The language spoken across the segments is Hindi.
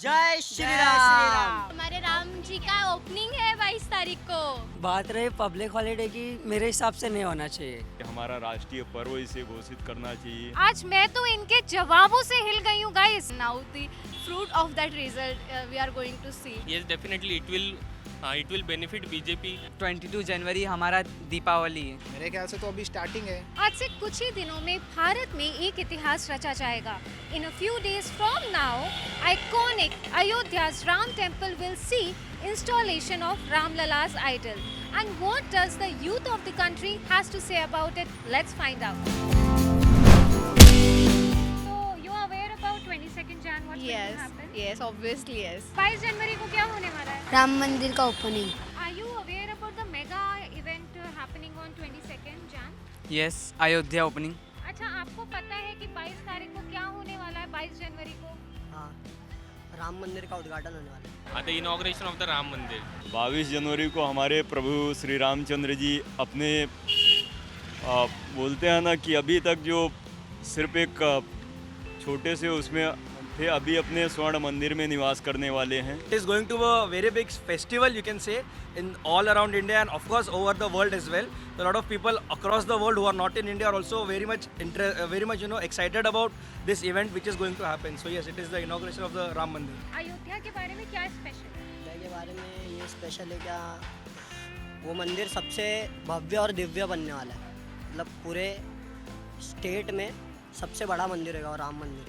जय श्री राम। हमारे राम जी का ओपनिंग है 22 तारीख को। बात रही पब्लिक हॉलीडे की, मेरे हिसाब से नहीं होना चाहिए। हमारा राष्ट्रीय पर्व इसे घोषित करना चाहिए। आज मैं तो इनके जवाबों से हिल गई हूँ guys. Now the fruit of that result we are going to see. Yes, definitely it will benefit BJP. 22 जनवरी हमारा दीपावली है। मेरे ख्याल से तो अभी स्टार्टिंग है। आज से कुछ ही दिनों में भारत में एक इतिहास रचा जाएगा। In a few days from now iconic Ayodhya's Ram temple will see installation of Ram Lala's idol. And what does the youth of the country has to say about it? Let's find out. So you are aware about 22nd Jan what's going to happen? Yes, obviously yes. 22 जनवरी को क्या होने वाला है? राम मंदिर का opening. Are you aware about the mega event happening on 22nd Jan? Yes, Ayodhya opening. अच्छा, आपको पता है कि 22 तारीख को क्या होने वाला है? 22 जनवरी को हाँ, राम मंदिर का उद्घाटन होने वाला है। The inauguration of the Ram Mandir. 22 जनवरी को हमारे प्रभु श्री रामचंद्र जी अपने बोलते हैं ना कि अभी तक जो सिर्फ एक छोटे से उसमें थे, अभी अपने स्वर्ण मंदिर में निवास करने वाले हैं। It is going to be a very big festival, you can say, in all around India and of course over the world as well. A lot of people across the world who are not in India are also very much excited about this event which is going to happen. So yes, it is the inauguration of the Ram Mandir. Ayodhya के बारे में क्या स्पेशल है? अयोध्या के बारे में ये स्पेशल है क्या, वो मंदिर सबसे भव्य और दिव्य बनने वाला है। मतलब पूरे स्टेट में सबसे बड़ा मंदिर होगा, राम मंदिर,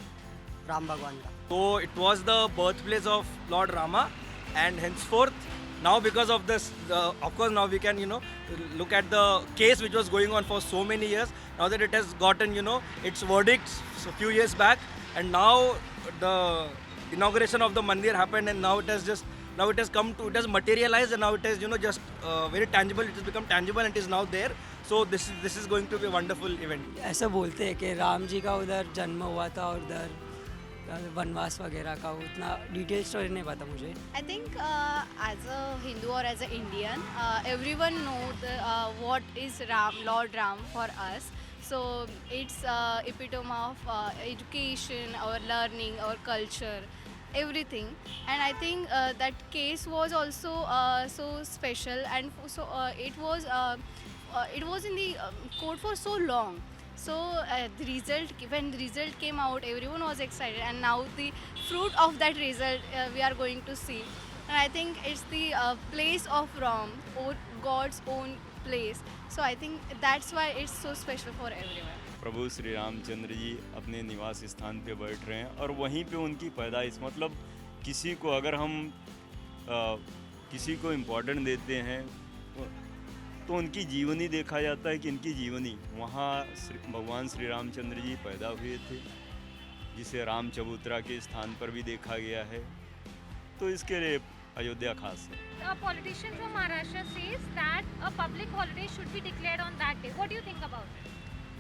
राम भगवान का। So it was the birthplace of Lord Rama and henceforth now because of this of course now we can look at the case which was going on for so many years. Now that it has gotten its verdicts a few years back and now the inauguration of the mandir happened and now it has materialized and now it is just very tangible. It has become tangible and it is now there. So this is going to be a wonderful event. ऐसा बोलते हैं कि राम जी का उधर जन्म हुआ था और उधर वनवास वगैरह का, उतना डिटेल स्टोरी नहीं पता मुझे। I think as a Hindu or as an Indian, everyone knows what is Lord Ram for us. So it's epitome of education, our learning, our culture, everything. And I think that case was also so special and so it was in the court for so long. So when the result came out, everyone was excited and now the fruit of that result we are going to see. And I think it's the place of Ram, God's own place. So I think that's why it's so special for everyone. प्रभु श्री रामचंद्र जी अपने निवास स्थान पे बैठ रहे हैं और वहीं पे उनकी पैदाइश, मतलब किसी को अगर हम किसी को इम्पोर्टेंट देते हैं तो उनकी जीवनी देखा जाता है कि इनकी जीवनी वहाँ भगवान श्री रामचंद्र जी पैदा हुए थे, जिसे राम चबूतरा के स्थान पर भी देखा गया है, तो इसके लिए अयोध्या खास है। A politician from Maharashtra says that a public holiday should be declared on that day. What do you think about it?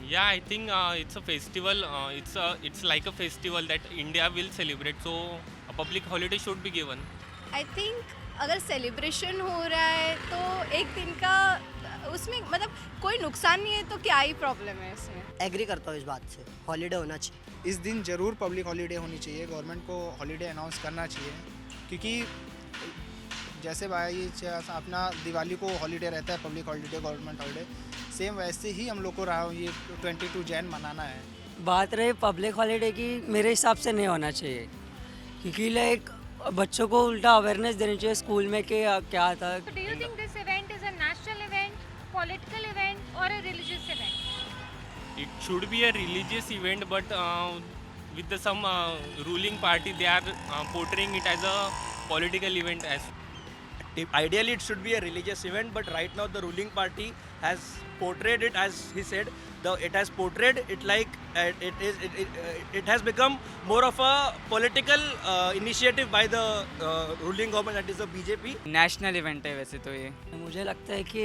Yeah, I think it's a festival. It's like a festival that India will celebrate. So a public holiday should be given. I think अगर सेलिब्रेशन हो रहा है तो एक दिन का उसमें मतलब कोई नुकसान नहीं है तो क्या ही प्रॉब्लम है इसमें। एग्री करता हूँ इस बात से, हॉलीडे होना चाहिए। इस दिन ज़रूर पब्लिक हॉलीडे होनी चाहिए, गवर्नमेंट को हॉलीडे अनाउंस करना चाहिए क्योंकि जैसे भाई अपना दिवाली को हॉलीडे रहता है, public holiday, government holiday, same वैसे ही हम लोग को ये 22 जैन मनाना है। बात रही पब्लिक हॉलीडे की, मेरे हिसाब से नहीं होना चाहिए क्योंकि लाइक बच्चों को उल्टा अवेयरनेस देनी चाहिए स्कूल में कि क्या था। So do you think this event is a national event, political event or a religious event? It should be a religious event, but with some ruling party, they are portraying it as a political event. Ideally it should be a religious event, but right now the ruling party has portrayed it, as he said, it has portrayed it like it has become more of a political initiative by the ruling government, that is the BJP. National event है वैसे तो ये। मुझे लगता है कि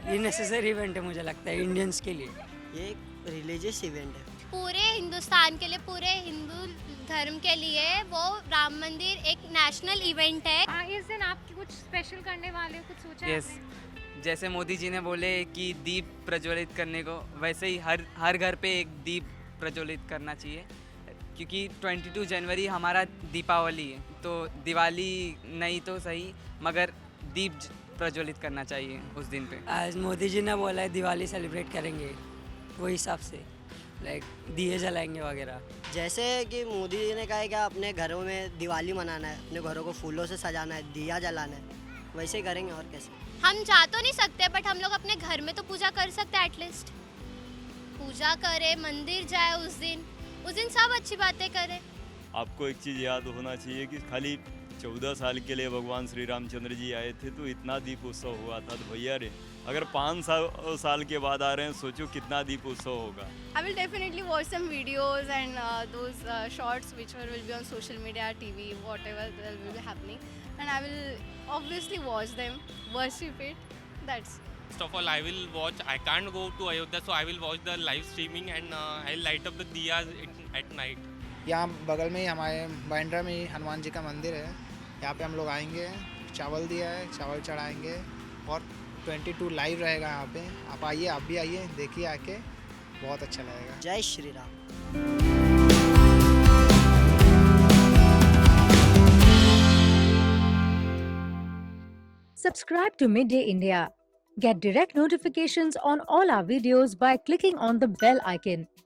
ये नेसेसरी इवेंट है, मुझे लगता है इंडियंस के लिए ये एक रिलीजियस इवेंट है। पूरे हिंदुस्तान के लिए, पूरे हिंदू धर्म के लिए वो राम मंदिर एक नेशनल इवेंट है। इस दिन आप कुछ स्पेशल करने वाले हो, कुछ सोचा है यस, आपने? जैसे मोदी जी ने बोले कि दीप प्रज्वलित करने को, वैसे ही हर घर पे एक दीप प्रज्वलित करना चाहिए क्योंकि 22 जनवरी हमारा दीपावली है, तो दिवाली नहीं तो सही मगर दीप प्रज्वलित करना चाहिए उस दिन पे। आज मोदी जी ने बोला है दिवाली सेलिब्रेट करेंगे, वो हिसाब से लाइक दिए जलाएंगे वगैरह। जैसे कि मोदी जी ने कहा है कि अपने घरों में दिवाली मनाना है, अपने घरों को फूलों से सजाना है, दिया जलाना है, वैसे ही करेंगे और कैसे। हम जा तो नहीं सकते बट हम लोग अपने घर में तो पूजा कर सकते हैं। एटलीस्ट पूजा करें, मंदिर जाए उस दिन सब अच्छी बातें करें। आपको एक चीज़ याद होना चाहिए कि खाली 14 साल के लिए भगवान श्री रामचंद्र जी आए थे तो इतना दीप उत्सव हुआ था। तो भैया रे अगर 5 साल के बाद आ रहे हैं, सोचो कितना दीप उत्सव होगा। I will definitely watch some videos and those shorts which will be on social media, TV, whatever that will be happening, and I will obviously watch them, worship it. That's First of all, I will watch. I can't go to Ayodhya, so I will watch the live streaming and I'll light up the diyas at night. यहाँ बगल में ही हमारे बांद्रा में ही हनुमान जी का मंदिर है, यहाँ पे हम लोग आएंगे, चावल दिया है, चावल चढ़ाएंगे और 22 लाइव रहेगा यहाँ पे। आप आइए, आप भी आइए, देखिए आके, बहुत अच्छा लगेगा। जय Shri Ram. Subscribe to Midday India. Get direct notifications on all our videos by clicking on the bell icon.